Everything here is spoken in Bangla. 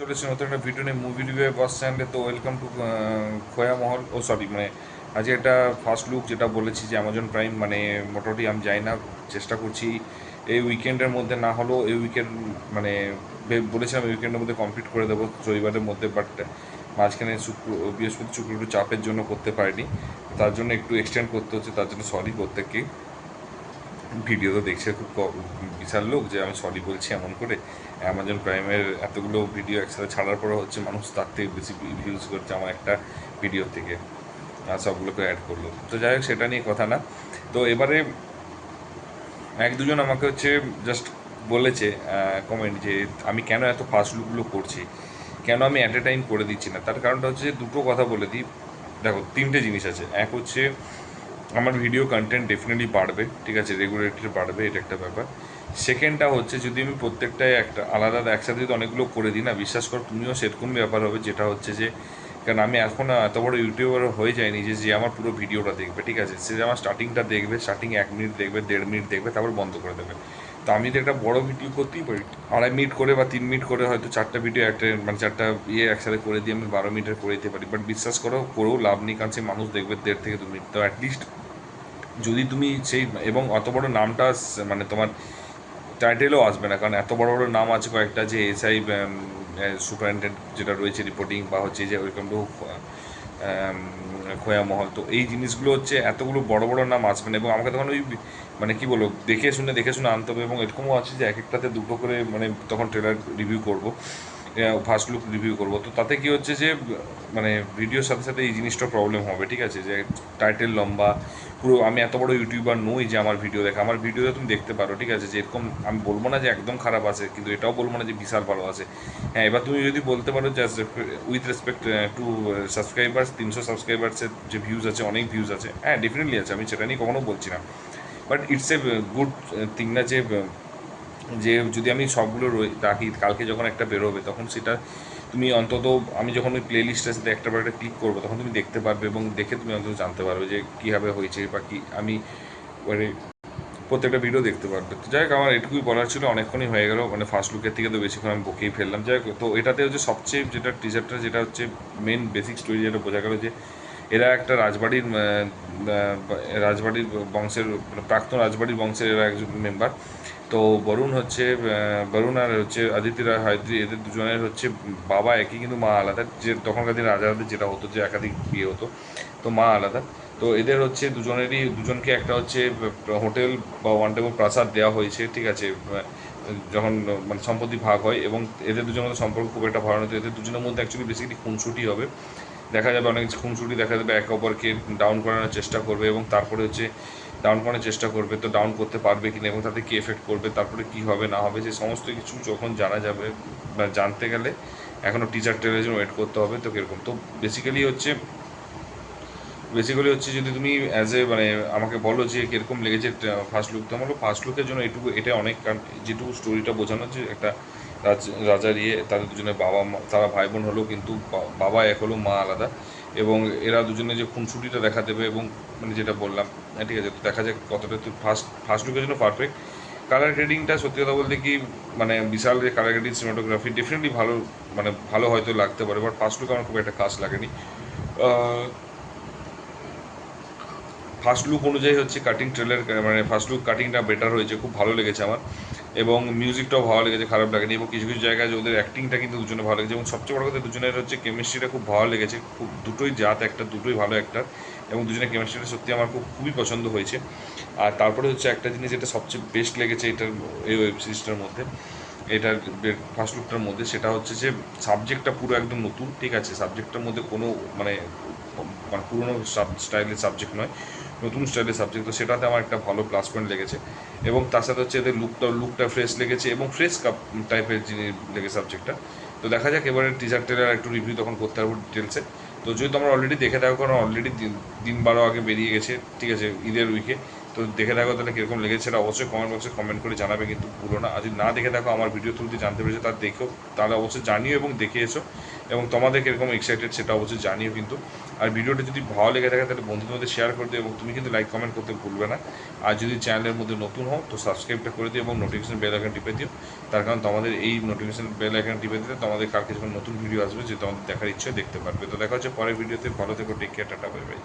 চলেছে নতুন একটা ভিডিও নিয়ে মুভি রিভিউ বাস চ্যানেলে। তো ওয়েলকাম টু খোয়া মহল। ও সরি, মানে আজকে একটা ফার্স্ট লুক যেটা বলেছি যে অ্যামাজন প্রাইম, মানে মোটামুটি আমি যাই না, চেষ্টা করছি এই উইকেন্ডের মধ্যে, না হলেও এই উইকেন্ড মানে বলেছিলাম এই উইকেন্ডের মধ্যে কমপ্লিট করে দেবো রবিবারের মধ্যে, বাট মাঝখানে বৃহস্পতি শুক্র একটু চাপের জন্য করতে পারিনি। তার জন্য একটু এক্সটেন্ড করতে হচ্ছে, তার জন্য সরি প্রত্যেককে। ভিডিও তো দেখছে খুব বিশাল লোক যে আমি সরি বলছি এমন করে। অ্যামাজন প্রাইমের এতগুলো ভিডিও একসাথে ছাড়ার পরে হচ্ছে মানুষ তার থেকে বেশি ভিউজ করছে আমার একটা ভিডিও থেকে, আর সবগুলোকে অ্যাড করলো। তো যাই হোক, সেটা নিয়ে কথা না। তো এবারে এক দুজন আমাকে হচ্ছে জাস্ট বলেছে কমেন্ট যে আমি কেন এত ফাস্ট লুকগুলো করছি, কেন আমি অ্যাট এ টাইম করে দিচ্ছি না। তার কারণটা হচ্ছে যে দুটো কথা বলে দিই। দেখো, তিনটে জিনিস আছে। এক হচ্ছে আমার ভিডিও কন্টেন্ট ডেফিনেটলি বাড়বে, ঠিক আছে, রেগুলারিটি বাড়বে, এটা একটা ব্যাপার। সেকেন্ডটা হচ্ছে যদি আমি প্রত্যেকটাই একটা আলাদা একসাথে যদি অনেকগুলো করে দিই না, বিশ্বাস করো তুমিও সেরকমই ব্যাপার হবে, যেটা হচ্ছে যে কারণ আমি এখন এত বড় ইউটিউবার হয়ে যায়নি যে আমার পুরো ভিডিওটা দেখবে, ঠিক আছে। সে আমার স্টার্টিংটা দেখবে, স্টার্টিং 1 মিনিট দেখবে, 1.5 মিনিট দেখবে, তারপর বন্ধ করে দেবে। তো আমি তো একটা বড় ভিডিও করতেই পারি, 2.5 মিনিট করে বা 3 মিনিট করে হয়তো 4টা ভিডিও একটা, মানে 4টা একসাথে করে দিয়ে আমি 12 মিনিটের করে দিতে পারি। বাট বিশ্বাস করো, করেও লাভ নেই, কারণ সেই মানুষ দেখবে 1.5 থেকে 2 মিনিট। তো অ্যাটলিস্ট যদি তুমি সেই, এবং অত বড় নামটা মানে তোমার টাইটেলও আসবে না, কারণ এত বড় বড় নাম আছে কয়েকটা, যে এসআই সুপারিনটেন্ডেন্ট যেটা রয়েছে রিপোর্টিং, বা হচ্ছে যে ওয়েলকাম টু খোয়া মহল। তো এই জিনিসগুলো হচ্ছে এতগুলো বড় বড় নাম আসবে না, এবং আমাকে তখন ওই মানে কী বলবো, দেখে শুনে আনতে হবে। এবং এরকমও আছে যে এক একটাতে দুটো করে, মানে তখন ট্রেলার রিভিউ করবো, ফার্স্ট লুক রিভিউ করবো। তো তাতে কী হচ্ছে যে মানে ভিডিওর সাথে সাথে এই জিনিসটা প্রবলেম হবে, ঠিক আছে, যে টাইটেল লম্বা। পুরো আমি এত বড় ইউটিউবার নই যে আমার ভিডিও দেখা, আমার ভিডিওতে তুমি দেখতে পারো, ঠিক আছে, যে এরকম আমি বলবো না যে একদম খারাপ আছে, কিন্তু এটাও বলবো না যে বিশাল ভালো আছে। হ্যাঁ, এবার তুমি যদি বলতে পারো যে উইথ রেসপেক্ট টু সাবস্ক্রাইবার্স, 300 সাবস্ক্রাইবার্সের যে ভিউজ আছে, অনেক ভিউজ আছে, হ্যাঁ ডেফিনেটলি আছে, আমি সেটা নিয়ে কখনো বলছি না। But it's a good thing না যে যে যদি আমি সবগুলো রাখি, কালকে যখন একটা বেরোবে তখন সেটা তুমি অন্তত, আমি যখন ওই প্লে লিস্টের সাথে একটা বার একটা ক্লিক করবো, তখন তুমি দেখতে পারবে, এবং দেখে তুমি অন্তত জানতে পারবে যে কীভাবে হয়েছে বা কী আমি মানে প্রত্যেকটা ভিডিও দেখতে পারবে। তো যাই হোক, আমার এটুকুই বলার ছিল, অনেকক্ষণই হয়ে গেল, মানে ফার্স্ট লুকের থেকে তো বেশিক্ষণ আমি বকেই ফেললাম। যাই হোক, তো এটাতে হচ্ছে সবচেয়ে যেটা টিজারটা, যেটা হচ্ছে মেন বেসিক স্টোরি, যেটা বোঝা গেল যে এরা একটা রাজবাড়ির বংশের, মানে প্রাক্তন রাজবাড়ির বংশের এরা একজন মেম্বার। তো বরুণ আর হচ্ছে আদিত্য রায় হায়দ্রি, এদের দুজনের হচ্ছে বাবা একই কিন্তু মা আলাদা। যে তখনকার দিনে রাজাদের যেটা হতো যে একাধিক বিয়ে হতো, তো মা আলাদা। তো এদের হচ্ছে দুজনকে একটা হচ্ছে হোটেল বা ওয়ান টেবল প্রাসাদ দেওয়া হয়েছে, ঠিক আছে, যখন মানে সম্পত্তি ভাগ হয়। এবং এদের দুজনের মধ্যে সম্পর্ক খুব একটা ভালো নয়। তো এদের দুজনের মধ্যে অ্যাকচুয়ালি বেসিক্যালি খুনসুটি হবে, দেখা যাবে অনেক খুনসুটি দেখা যাবে, একে অপরকে ডাউন করানোর চেষ্টা করবে, এবং তারপরে হচ্ছে ডাউন করানোর চেষ্টা করবে, তো ডাউন করতে পারবে কিনা, এবং তাতে কী এফেক্ট করবে, তারপরে কী হবে না হবে, সে সমস্ত কিছু যখন জানা যাবে বা জানতে গেলে এখনও টিচার ট্রেলের জন্য ওয়েট করতে হবে। তো কীরকম, তো বেসিক্যালি হচ্ছে যদি তুমি অ্যাজ এ মানে আমাকে বলো যে কীরকম লেগেছে ফার্স্ট লুক, তো আমার ফার্স্ট লুকের জন্য এটা অনেক, কারণ যেটুকু স্টোরিটা বোঝানো হচ্ছে একটা রাজার তাদের দুজনের বাবা মা, তারা ভাই বোন হলেও কিন্তু বাবা এক হলো, মা আলাদা। এবং এরা দুজনে যে খুনসুটিটা দেখা দেবে, এবং মানে যেটা বললাম, ঠিক আছে, তো দেখা যাক কতটা। তো ফার্স্ট লুকের জন্য পারফেক্ট। কালার গ্রেডিংটা সত্যি কথা বলতে কি, মানে বিশাল যে কালার গ্রেডিং, সিনেমাটোগ্রাফি ডেফিনেটলি ভালো, মানে ভালো হয়তো লাগতে পারে, বাট ফার্স্ট লুক আমার খুব একটা খাস লাগেনি। ফার্স্ট লুক অনুযায়ী হচ্ছে কাটিং ট্রেলার, মানে ফার্স্ট লুক কাটিংটা বেটার হয়েছে, খুব ভালো লেগেছে আমার। এবং মিউজিকটাও ভালো লেগেছে, খারাপ লাগেনি। এবং কিছু কিছু জায়গায় ওদের অ্যাক্টিংটা কিন্তু দুজনে ভালো লেগেছে, এবং সবচেয়ে বড় কথা দুজনের হচ্ছে কেমিস্ট্রিটা খুব ভালো লেগেছে। খুব দুটোই জাত একটা, দুটোই ভালো একটা, এবং দুজনের কেমিস্ট্রিটা সত্যি আমার খুবই পছন্দ হয়েছে। আর তারপরে হচ্ছে একটা জিনিস যেটা সবচেয়ে বেস্ট লেগেছে এটার, এই ওয়েব সিরিজটার মধ্যে, এটার ফার্স্ট লুকটার মধ্যে, সেটা হচ্ছে যে সাবজেক্টটা পুরো একদম নতুন, ঠিক আছে, সাবজেক্টটার মধ্যে কোনো মানে মানে পুরোনো স্টাইলের সাবজেক্ট নয়, নতুন স্টাইলের সাবজেক্ট। তো সেটাতে আমার একটা ভালো প্লাস পয়েন্ট লেগেছে। এবং তার সাথে হচ্ছে এদের লুকটা ফ্রেশ লেগেছে, এবং ফ্রেশ কাপ টাইপের জিনিস লেগেছে সাবজেক্টটা। তো দেখা যাক এবারে টিজার টেলার একটু রিভিউ তখন করতে পারবো ডিটেলসে। তো যদি তোমরা অলরেডি দেখে থাকো, কারণ অলরেডি দিন 12 আগে বেরিয়ে গেছে, ঠিক আছে, ঈদের উইকে। তো দেখে থাকো তাহলে কীরকম লেগেছে সেটা অবশ্যই কমেন্ট বক্সে কমেন্ট করে জানাবে, কিন্তু ভুলো না। আর যদি না দেখে থাকো, আমার ভিডিও থ্রুতে জানতে পেরেছো, তার দেখো, তাহলে অবশ্যই জানিও এবং দেখে এসো, এবং তোমাদের কীরকম এক্সাইটেড সেটা অবশ্যই জানিও কিন্তু। আর ভিডিওটা যদি ভালো লেগে থাকে তাহলে বন্ধুদের মধ্যে শেয়ার করে দিও, এবং তুমি কিন্তু লাইক কমেন্ট করতে ভুলবে না। আর যদি চ্যানেলের মধ্যে নতুন হও তো সাবস্ক্রাইবটা করে দিও এবং নোটিফিকেশন বেল আইকন টিপে দিও। তার কারণ তোমাদের এই নোটিফিকেশন বেল আইকন টিপে দিলে তোমাদের কালকে যখন নতুন ভিডিও আসবে যে তোমাদের দেখার ইচ্ছে দেখতে পারবে। তো দেখা হচ্ছে পরের ভিডিওতে, ভালো থেকো, take care, tata, bye by.